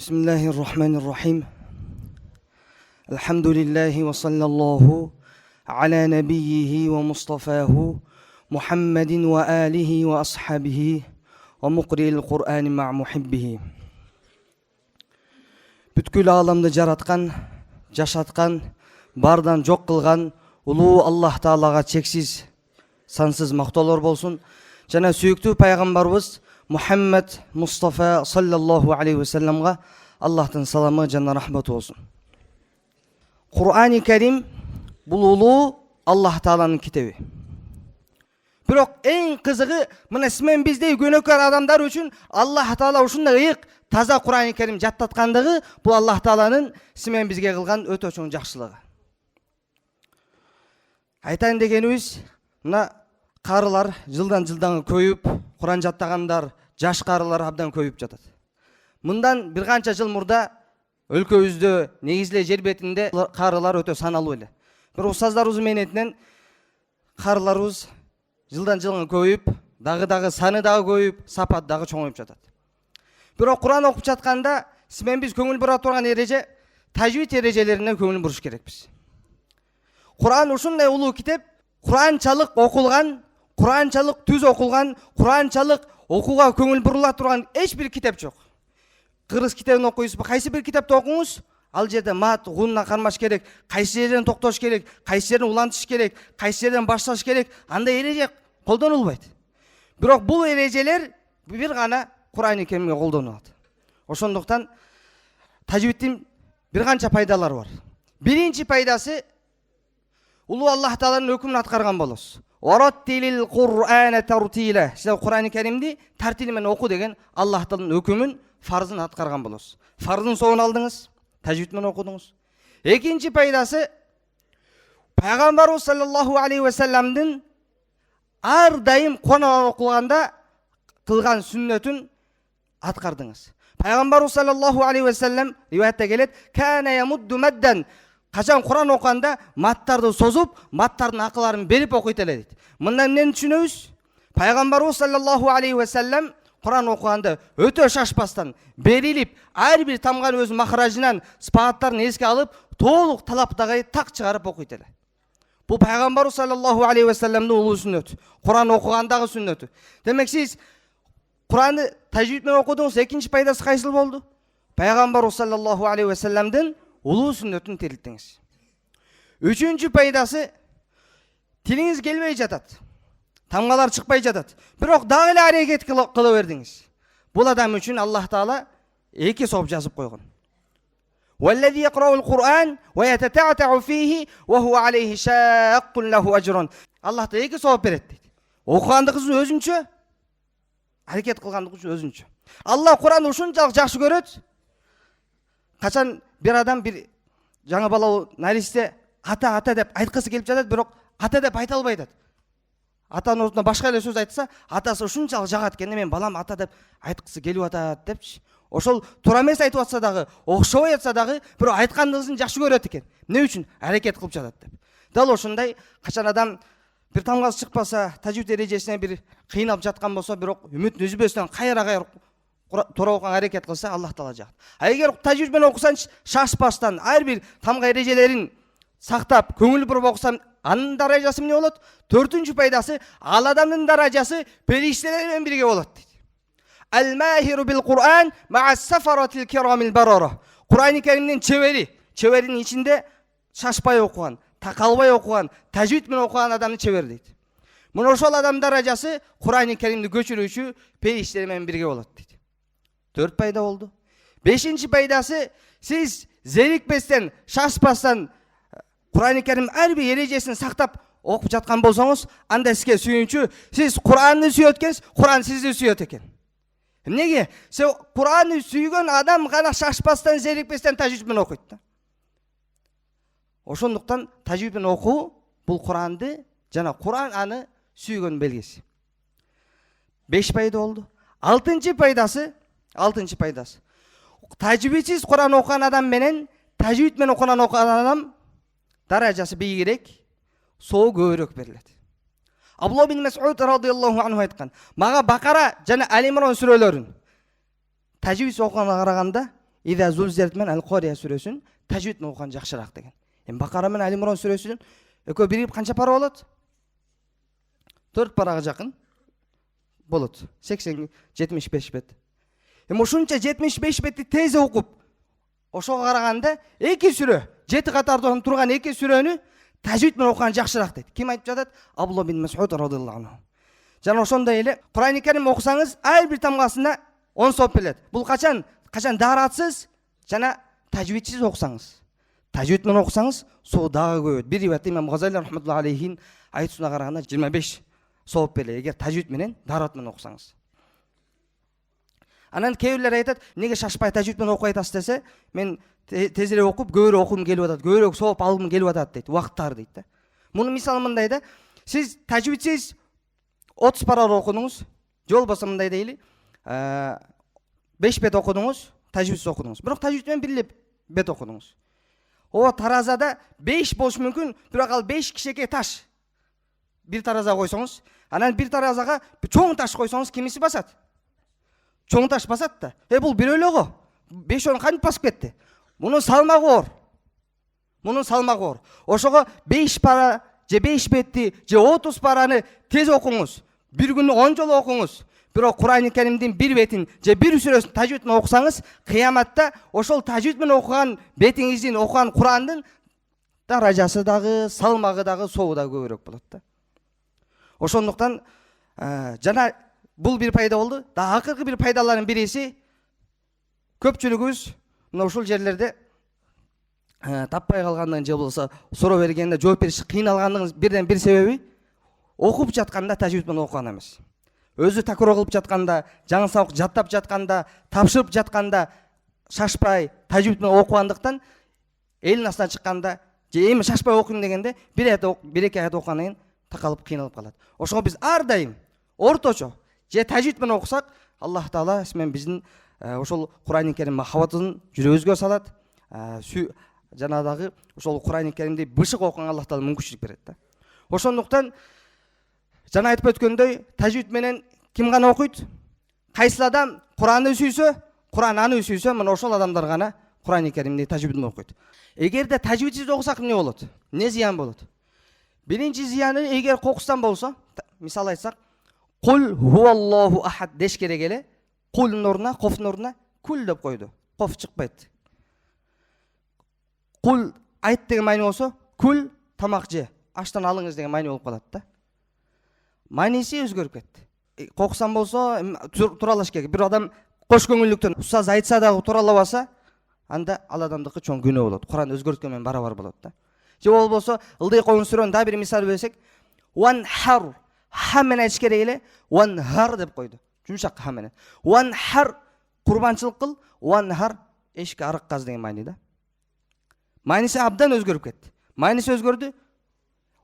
Bismillahirrahmanirrahim. Elhamdülillahi ve sallallahu ala nebiyyihi ve mustafahu Muhammedin ve alihi ve ashabihi ve muqri'il Kur'ani ma' muhibbihi. Бүткүл аламды жараткан, жашаткан, бардан жок кылган улуу Аллах Таалага чексиз, сансыз мактоолор болсун. Жана сүйүктүү пайгамбарыбыз Muhammed Mustafa sallallahu aleyhi ve sellem'ga Allah'tan salamı jana rahmeti olsun. Kur'an-ı Kerim bul uluu Allah Taala'nın kitabi. Бирок эң кызыгы мына симен биздей көнөкөр адамдар үчүн Аллах Таала ушундай ыйык таза Kur'an-ı Kerim жаттаткандыгы бул Аллах Тааланын симен бизге кылган өтө чоң жакшылыгы. Айтайын дегенибиз, мына карылар жылдан жылдан көйүп, Kur'an жаттагандар, жаш карылар абдан көйүп жатат. Мындан бир канча жыл мурда өлкөбүздө негизле жер бетинде карылар өтө саналуу эле. Бир устаздарыбыз менен карыларыбыз жылдан жылга көйүп, дагы саны дагы көйүп, сапат дагы чоңоюп жатат. Бирок Кур'ан окуп жатканда симен биз көңүл бура турган эреже тажвид эрежелерине көңүл буруш керекпиз. Кур'ан ушундай улуу китеп, Кур'анчалык окулган, Кур'анчалык түз окулган, Кур'анчалык окууга көңүл бурула турган эч бир китеп жок. Кыргыз китебин окуйсузбу, кайсы бир китепти окуңуз, ал жерде мат, гунна кармаш керек, кайсы жерден токтош керек, кайсы жерден улантыш керек, кайсы жерден башташ керек, андай эреже колдонулбайт. Бирок бул эрежелер бир гана Кур'ан-ы Керимге колдонулат. Ошондуктан тажвидтин бир канча пайдалары бар. Биринчи пайдасы, улуу Аллах Тааланын өкүмүн аткарган болосуз. Вараттилил Кур'ана тартила. Сиз Кур'ан-ы Керимди тартил менен оку деген Аллах Тааланын өкүмүн, фарзын аткарган болосуз. Фарзын соон алдыңыз, тажвид менен окудуңуз. Экинчи пайдасы, пайгамбарыбыз саллаллаху алейхи ва салламдын ар дайым Кур'ан окулганда кылган сүннөтүн аткардыңыз. Пайгамбарыбыз саллаллаху алейхи ва саллам риваятта келет, кана ямудду маддан. Качан Кур'ан окуганда маттарды созуп, маттардын акыларын берип окуйт эле дейт. Мындан эмнени түшүнөбүз? Пайгамбарыбыз саллаллаху алейхи ва саллам Кур'ан окуганда өтө шашпастан, берилип, ар бир тамган өз махражынан сыпаттарын эске алып, толук талаптагы так чыгарып окуйт эле. Бул пайгамбарыбыз саллаллаху алейхи ва салламдын улуу сүннөтү. Кур'ан окугандагы сүннөтү. Демек сиз Кур'анды тажвид менен окудуңуз, экинчи пайдасы кайсыл болду? Пайгамбарыбыз саллаллаху алейхи ва салламдын улуу сүннөтүн тирилттиңиз. Үчүнчү пайдасы, тилиңиз келбей жатат. Тамгалар чыкпай жатат. Бирок дагы эле аракет кыла бердиңиз. Бул адам үчүн Аллах Таала эки сооп жазып койгон. Валлази яқраул Кур'ан ва ятата'тау фихи ва хува алейхи шаққун лаху ажрун. Аллах Таала эки сооп берет дейт. Окугандыгыңыз өзүнчө, аракет кылгандыгыңыз өзүнчө. Аллах Кур'анды ушунчалык жакшы көрөт. Качан бир адам бир жаңы бала налисте ата деп айткысы келип жатат, бирок ата деп айта албай жатат. Атанын ордуна башка эле сөз айтса, атасы ушунчалык жагат экен, мен балам ата деп айткысы келип атат депчи. Ошол туура эмес айтып атса дагы, окшобой атса дагы, бирок айткандыгын жакшы көрөт экен. Эмне үчүн? Аракет кылып жатат деп. Дал ошондой качан адам бир тамгасы чыкпаса, тажвид эрежесине бир кыйналып жаткан болсо, бирок үмүтүн үзбөстөн кайра туура окуганга аракет кылса, Аллах Таала жагат. А эгер тажвид менен окусаң, шашпастан, ар бир тамга эрежелерин сактап, көңүл буруп окусаң, анын даражасы эмне болот? Төртүнчү пайдасы, ал адамдын даражасы периштелер менен бирге болот дейт. Ал-махиру бил Кур'ан ма'a сафаратил кирамил барара. Кур'ан-ы Керимдин чеберинин ичинде шашпай окуган, такалбай окуган, тажвид менен окуган адамды чебер дейт. Мына ошол адам даражасы Кур'ан-ы Керимди көчүрүүчү периштелер менен бирге болот дейт. 4 пайда болду. 5-чи пайдасы, сиз зерикпестен, шашпастан Кур'ан-ы Керим ар бир эрежесин сактап окуп жаткан болсоңуз, анда сизге сүйүнчү, сиз Кур'анды сүйөт экенсиз, Кур'ан сизди сүйөт экен. Эмнеге? Сиз Кур'анды сүйгөн адам гана шашпастан, зерикпестен тажвид менен окуйт да. Ошондуктан тажвид менен окуу бул Кур'анды жана Кур'ан аны сүйгөн белгиси. 5 пайда болду. 6-чы пайдасы, тажвидсиз Кур'ан окуган адам менен тажвид менен Кур'ан окуган адам даражасы бийигирээк, соо көбүрөөк берилет. Абдулла бин Мас'уд радыйаллаху анху айткан, мага Бакара жана Али Имран сүрөлөрүн тажвид окуганга караганда Ида зулзилат мен Ал-Қория сүресін тәжвид менен оқыған жақсырақ деген. Бақара мен Али Имран сүресін экөө биригип канча пара болот? 4 парага жакын болот. 80-75 бет. Ушунча 75 бетти тез окуп, ошого караганда эки сүрө, 7 катардан турган эки сүрөнү тәжвид менен окуган жакшыраак дейт. Ким айтып жатат? Абдулла бин Мас'уд радыйаллаху анху. Жана ошондой эле Кур'ан-ы Карим окусаңыз, ар бир тамгасына 10 сооп берилет. Бул качан дааратсыз жана тәжвидсиз окусаңыз. Тәжвид менен окусаңыз, соо дагы көбөйөт. Бир риваятта Имам Газали рахматуллахи алейхин айтуусуна караганда 25 сооп берилет, эгер тәжвид менен, даарат менен окусаңыз. Анан кээ айтат, неге шашпай тәжвид менен окуй атасыз десе, мен тезирээк окуп, көбүрөөк окугум келип атат, көбүрөөк сооп алгым келип атат дейт, убакыттар дейт да. Мунун мисалы мындай да, сиз тәжвидсиз 30 парар окудуңуз, же болбосо мындай дейли, 5 бет окудуңуз, тәжвидсиз окудуңуз. Бирок тәжвид менен бир эле бет окудуңуз. О таразада 5 болушу мүмкүн, бирок ал 5 кичике таш. Бир тараза койсоңуз, анан бир таразага чоң таш койсоңуз, кимиси басат? Чоң таш басат да. Бул бирөөлө го. 5 оны кантип басып кетти? Мунун салмагы оор. Ошого 5 пара же 5 бетти же 30 параны тез окуңуз. Бир күнү 10 жолу окуңуз. Бирок Кур'ан-ы Каримдин бир бетин же бир сүрөсүн тәжвид менен окусаңыз, кыяматта ошол тәжвид менен окуган бетиңиздин, окуган Кур'андын даражасы дагы, салмагы дагы, соогу дагы көбүрөөк болот да. Ошондуктан жана бул бир пайда болду. Да акыркы бир пайдалардын бириси, көпчүлүгүбүз мына ушул жерлерде таппай калгандыгын же болбосо суроо бергенде жооп бериши кыйналгандыгын бирден бир себеби окуп жатканда тәжвид менен окуган эмес. Өзү такрор кылып жатканда, жаңы сабак жаттап жатканда, тапшырып жатканда шашпай тәжвид менен окугандыктан элдин астынан чыкканда же эми шашпай окуйм дегенде бир эки аят окугандан кийин такалып кыйналып калат. Ошого биз ар дайым орточо же тәжвид менен окусак, Аллах Таала мен биздин ошол Кур'ан-ы Карим махаббатын жүрөгүбүзгө салат. Жана дагы ошол Кур'ан-ы Каримди бышык окуган Аллах Таала мүмкүнчүлүк берет да. Ошондуктан жана айтып өткөндөй, тәжвид менен ким гана окуйт? Кайсы адам Куранды сүйсө, Куран аны сүйсө, мына ошол адамдар гана Кур'ан-ы Каримди тәжвид менен окуйт. Эгерде тәжвидсиз окусак эмне болот? Эмне зыян болот? Биринчи зыяны, эгер кокустан болсо, мисал айтсак, Кул хуаллаху ахад деш керек эле, кулдун ордуна, кофтун ордуна кул деп койду. Коф чыкпайт. Кул айт деген майны болсо, кул тамак же, аштан алыңыз деген майны болуп калат да. Майниси өзгөрүп кетти. Кокусан болсо туралаш керек. Бир адам кош көңүлдүктөн устаз айтса дагы туралабаса, анда ал адамдыкы чоң күнөө болот. Куран өзгөрткөн менен барабар болот да. Же болбосо ылдый коюн сүрөнүн да бир мисал берсек, one har ха менен айтыш керек эле, one har деп койду. Жумшак ха менен. One har курбанчылык кыл, one har эшикке арык каз деген майны да. Майниси абдан өзгөрүп кетти. Майниси өзгөрдү.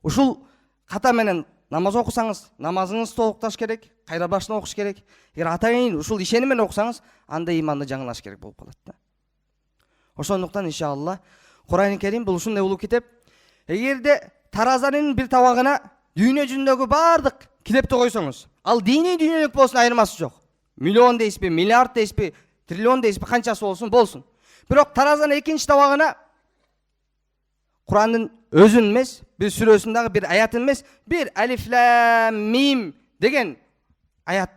Ушул ката менен намаз окусаңыз, намазыңыз толукташ керек, кайра башына окуш керек. Эгер атайын ушул ишеним менен окусаңыз, анда иманды жаңылаш керек болуп калат да. Ошондуктан иншалла Кур'ан-ы Карим бул ушундай улуу китеп. Эгерде таразанын бир табагына дүйнө жүзүндөгү бардык китепти койсоңуз, ал диний дүйнөлүк болсун, айырмасы жок. Миллион дейсизби, миллиард дейсизби, триллион дейсизби, канчасы болсун. Бирок таразанын экинчи табагына Курандын өзүн эмес, бир сүрөсүндөгү бир аятын эмес, бир алиф лам мим деген аят,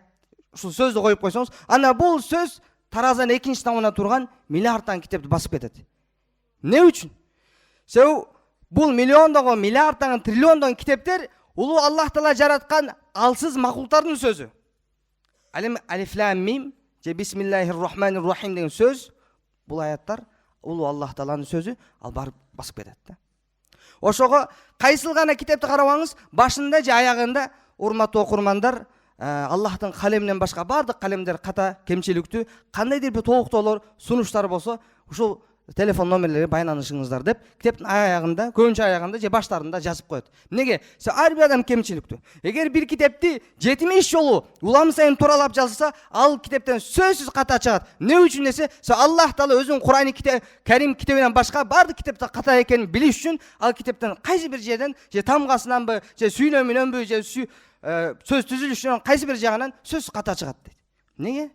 ушул сөздү коюп койсоңуз, ана бул сөз таразанын экинчи табагына турган миллиардтан китепти басып кетет. Эмне үчүн? Себеби бул миллиондогу, миллиардтагы, триллиондогу китептер улуу Аллах Таала жараткан алсыз макулуктардын сөзү. Алиф лам мим же бисмиллахир рахманир рахим деген сөз, бул аяттар улуу Аллах Тааланын сөзү, ал барып басып кетет да. Ошого кайсыл гана китепти карабаңыз, башында же аягында, урматтуу окурмандар, Аллахтын калеминен башка бардык калемдер ката, кемчиликтүү, кандайдыр бир толуктоолор, сунуштар болсо, ушул телефон номерлери байланышыңыздар деп китептин аягында, көбүнчө аягында же баштарында жазып коет. Неге? Ар бир адам кемчиликтүү. Эгер бир китепти 70 жолу улам сайын туралап жазса, ал китептен сөзсүз ката чыгат. Эмне үчүн десе, Аллах Таала өзүнүн Кур'ан Карим китебинен башка бардык китепте ката экенин билиш үчүн ал китептен кайсы бир жерден, же тамгасынанбы, же сүйлөмүнөнбү, же сөз түзүлүшүнөн кайсы бир жагынан сөз ката чыгат дейт. Неге?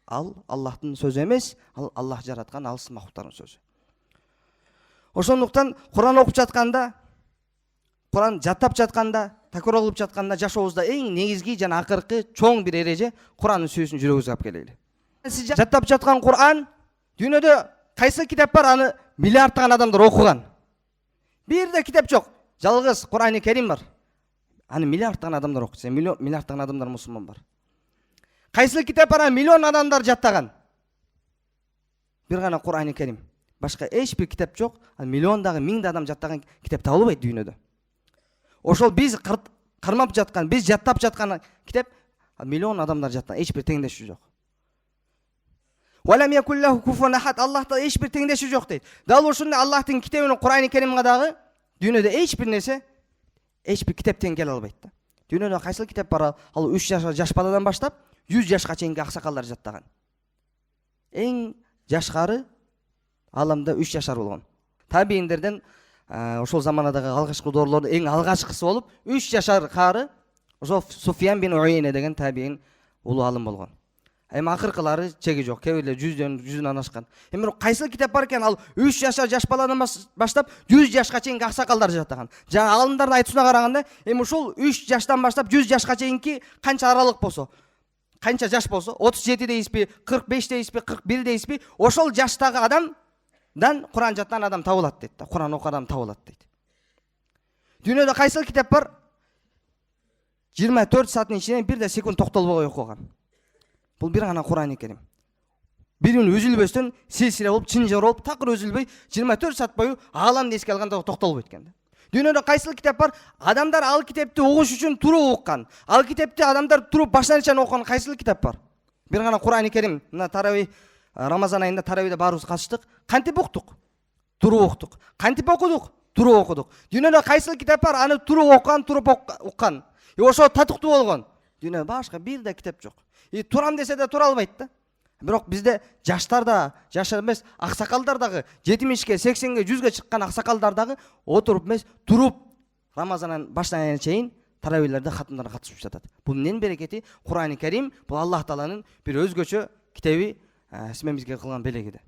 Ал Аллахтын сөзү эмес, ал Аллах жараткан алыс махлуктардын сөзү. Ошондуктан Куран окуп жатканда, Куран жаттап жатканда, такырлап жатканда жашообузда эң негизги жана акыркы чоң бир эреже Курандын сүйүүсүн жүрөгүбүзгө алып келели. Сиз жаттап жаткан Куран дүйнөдө кайсы китап бар, аны миллиарддаган адамдар окуган. Бир да китап жок. Жалгыз Куран-ы Керим бар. Аны миллиарддаган адамдар окуйт. Миллиарддаган адамдар мусулман бар. Кайсы китап бар, миллион адамдар жаттаган. Бир гана Куран-ы Керим. Башка эч бир китап жок. Миллиондагы, миңде адам жаттаган китап табылбайт дүйнөдө. Ошол биз кармап жаткан, биз жаттап жаткан китап миллион адамдар жаттаган, эч бир теңдеши жок. Валам якуллаху куфуан ахад. Аллахта эч бир теңдеши жок дейт. Дал ошондой Аллахтын китебинин Куран-ы Керимге дагы дүйнөдө эч бир нерсе, эч бир китап тең келе албайт да. Дүйнөдө кайсы китап бар, ал 3 жаш баладан баштап 100 жашка чейинки аксакалдар жаттаган. Эң жашкары аламда 3 жашар болгон. Табииндерден ошол заманадагы алгачкы доорлордун эң алгачкысы болуп 3 жашар кары ошол Суфиян бин Уйейне деген табиин улуу алым болгон. Эми акыркылары чеги жок, кээ бирлер 100дөн ашкан. Эми кайсы китап бар экен, ал 3 жашар жаш баладан баштап 100 жашка чейинки аксакалдар жаттаган. Жана алымдардын айтуусуна караганда, эми ушул 3 жаштан баштап 100 жашка чейинки канча аралык болсо, канча жаш болсо, 37 дейсизби, 45 дейсизби, 41 дейсизби, ошол жаштагы адамдан Куран жаттаган адам табылат дейт да. Куран окуган адам табылат дейт. Дүйнөдө кайсы китап бар? 24 сааттын ичинен 1 секунд токтолбой окуган. Бул бир гана Куран-ы Керим. Бирин үзүлбөстөн силсиле болуп, чынжыр болуп, такыр үзүлбөй 24 саат бою ааламды эске алганда токтолбойт экен да. Дүйнөдө кайсы китап бар? Адамдар ал китепти окуш үчүн туруп оккан. Ал китепти адамдар туруп баштан ичен окуган кайсы китап бар? Бир гана Куран-ы Керим. Мына Тарави Рамазан айында Таравиде баарыбыз катыштык. Кантип уктук? Туруп уктук. Кантип окудук? Туруп окудук. Дүйнөдө кайсы китап бар? Аны туруп оккан, туруп уккан. Ошо татыктуу болгон. Дүйнөдө башка бир да китап жок. Турам десе да тура албайт да. Бирок бизде жаштар да, жаш эмес, аксакалдар дагы 70ке, 80ге, 100ге чыккан аксакалдар дагы отуруп эмес, туруп Рамазандан баштан чейин таравилерде хатымдарга катышып жатат. Бул эмненин берекети? Куран-ы Керим бул Аллах Тааланын бир өзгөчө китеби, симен бизге кылган белеги.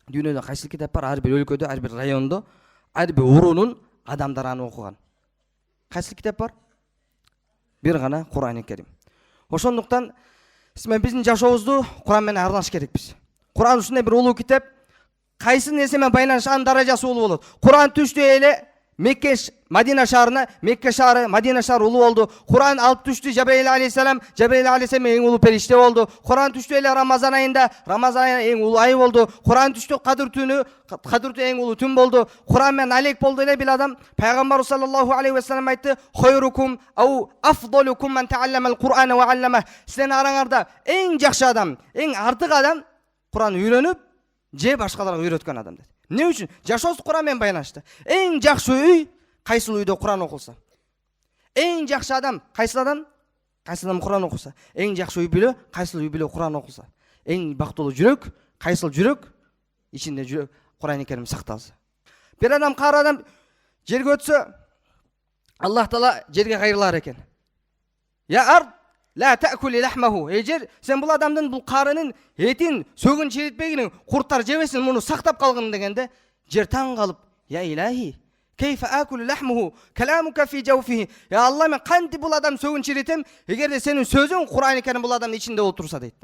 Дүйнөдө кайсы китап бар? Ар бир өлкөдө, ар бир райондо, ар бир урунун адамдары аны окуган. Кайсы китап бар? Бир гана Куран-ы Керим. Ошондуктан симен биздин жашообузду Куран менен аралаш керекпиз. Куран ушундай бир улуу китеп, кайсы нерсе менен байланышкан даражасы улуу болот. Куран түштү эле Мекке Мадина шаарына, Мекке шаары, Мадина шаары улуу болду. Куран алып түштү Жабраил алейхиссалам эң улуу периште болду. Куран түштү эле Рамазан айында, Рамазан айы эң улуу ай болду. Куран түштү Кадыр түнү, Кадыр түнү эң улуу түн болду. Куран менен алек болду эле бир адам. Пайгамбар саллаллаху алейхи ва саллям айтты: "Хойрукум ау афдалукум ман таалламал Кур'ана ва аллама." Силердин араңарда эң жакшы адам, эң артык адам Куран үйрөнүп, же башкаларга үйрөткөн адам dedi. Ne үчүн? Жашообуз Куран менен байланыштуу. Эң жакшы үй кайсыл үйдө Куран окулса. Эң жакшы адам кайсыл адам? Кайсыл адам Куран окуса. Эң жакшы үй бүлө кайсыл үй бүлө Куран окулса. Эң бактылуу жүрөк кайсыл жүрөк? Ичинде жүрөк Куран-ы Керим сакталса. Бир адам кара адам жерге өтсө, Аллах Таала жерге кайрылар экен. Я ард ла та'кули лахмаху. Ежер сен бул адамдын бул карынын этин сөгүн чиритпегин, курттар жебесин, муну сактап калгын дегенде, жер таң калып: "Я илахи, кейфа акулу лахмаху, каламука фи жауфихи." Я Алла, мен кантип бул адам сөгүн чиритем, эгерде сенин сөзүң Куран-ы Керим бул адамдын ичинде болуп турса дейт.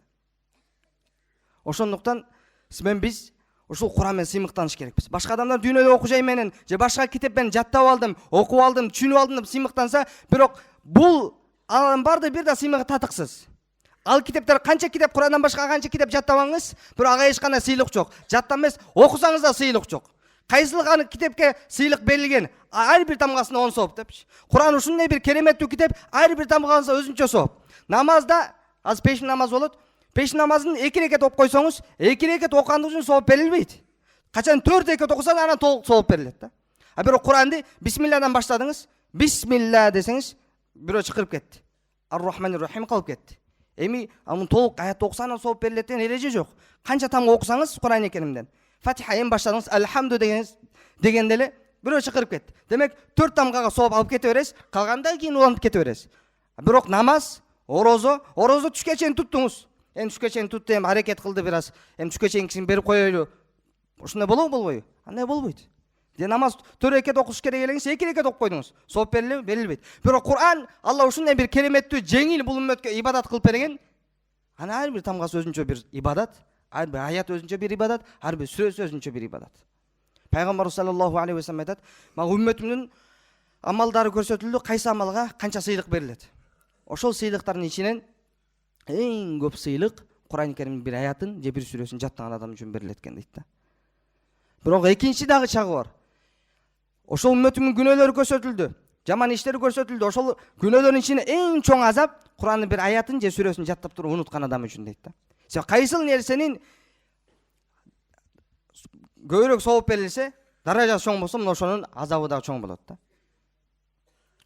Ошондуктан симен биз ушул Куран менен сыймыктаныш керекпиз. Башка адамдар дүйнөдө окужай менен же башка китеп менен жаттап алдым, окуп алдым, түшүнүп алдым деп сыймыктанса, бирок бул алам барды бир да сыймыгы татыксыз. Ал китептер канча китеп, Курандан башка канча китеп жаттабаңыз, бирок ага эч кандай сыйлык жок. Жаттап эмес, окусаңыз да сыйлык жок. Кайсыл китепке сыйлык берилген? Ар бир тамгасына 10 сооп депчи. Куран ушундай бир кереметтүү китеп, ар бир тамгасына өзүнчө сооп. Намазда аз пешин намаз болот. Пешин намазын 2 рекет окуп койсоңуз, 2 рекет окугандык үчүн сооп берилбейт. Качан 4 рекет окусаң, анан толук сооп берилет да. А бирок Куранды бисмилладан баштадыңыз, бисмилла десеңиз, бирөө чыкырып кетти. Ар-Рахманир Рахим калып кетти. Эми анын толук аят окусаңыз сооп берилет деген эреже жок. Канча тамга окусаңыз Куран-ы Керимден, Фатиха эми баштадыңыз, Алхамду дегенде эле бирөө чыкырып кетти. Демек 4 тамгага сооп алып кете бересиз, калгандан кийин улантып кете бересиз. Бирок намаз, орозо түшкө чейин туттуңуз. эми түшкө чейин tuttu, эми аракет кылды бир аз. Эми түшкө чейинкисин берип коелу. Ушундай болобу, болбойбу? Андай болбойт. Намаз 4 рекет окуш керек элеңиз, 2 рекет окуп койдуңуз. Сооп берилеби? Берилбейт. Бирок Кур'ан Алла ушундай бир кереметтүү, жеңил бул үммөткө ибадат кылып берген. Ана ар бир тамгасы өзүнчө бир ибадат, ар бир аят өзүнчө бир ибадат, ар бир сүрөсү өзүнчө бир ибадат. Пайгамбар саллаллаху алейхи ва саллям айтат: "Мага үммөтүмдүн амалдары көрсөтүлдү, кайсы амалга канча сыйлык берилет. Ошол сыйлыктардын ичинен эң көп сыйлык Кур'ан Керимдин бир аятын же бир сүрөсүн жаттаган адам үчүн берилет экен" дейт да. Бирок экинчи дагы чагы бар. Ошол үммөтүмдүн күнөөлөрү көрсөтүлдү, жаман иштери көрсөтүлдү. Ошол күнөөлөрдүн ичинен эң чоң азап Кур'андын бир аятын же сүрөсүн жаттап туруп унуткан адам үчүн дейт да. Сен кайсыл нерсенин көбүрөөк сооп берилсе, даражасы чоң болсо, мына ошонун азабы дагы чоң болот да.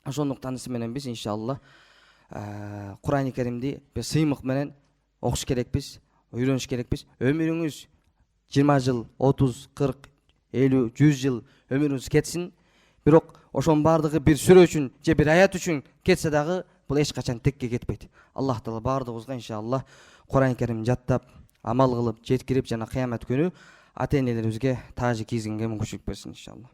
Ошондуктан менен биз иншалла Кур'ан Керимди бир сыймык менен окуш керекпиз, үйрөнүш керекпиз. Өмүрүңүз 20 жыл, 30, 40, 50, 100 жыл өмүрүңүз кетсин. Бирок ошонун бардыгы бир сүрө үчүн же бир аят үчүн кетсе дагы бул эч качан текке кетпейт. Аллах таала бардыгыбызга иншалла Кур'ан Керимди жаттап, амал кылып, жеткирип жана кыямат күнү ата энелерибизге таажы кийгенге мүмкүнчүлүк берсин иншалла.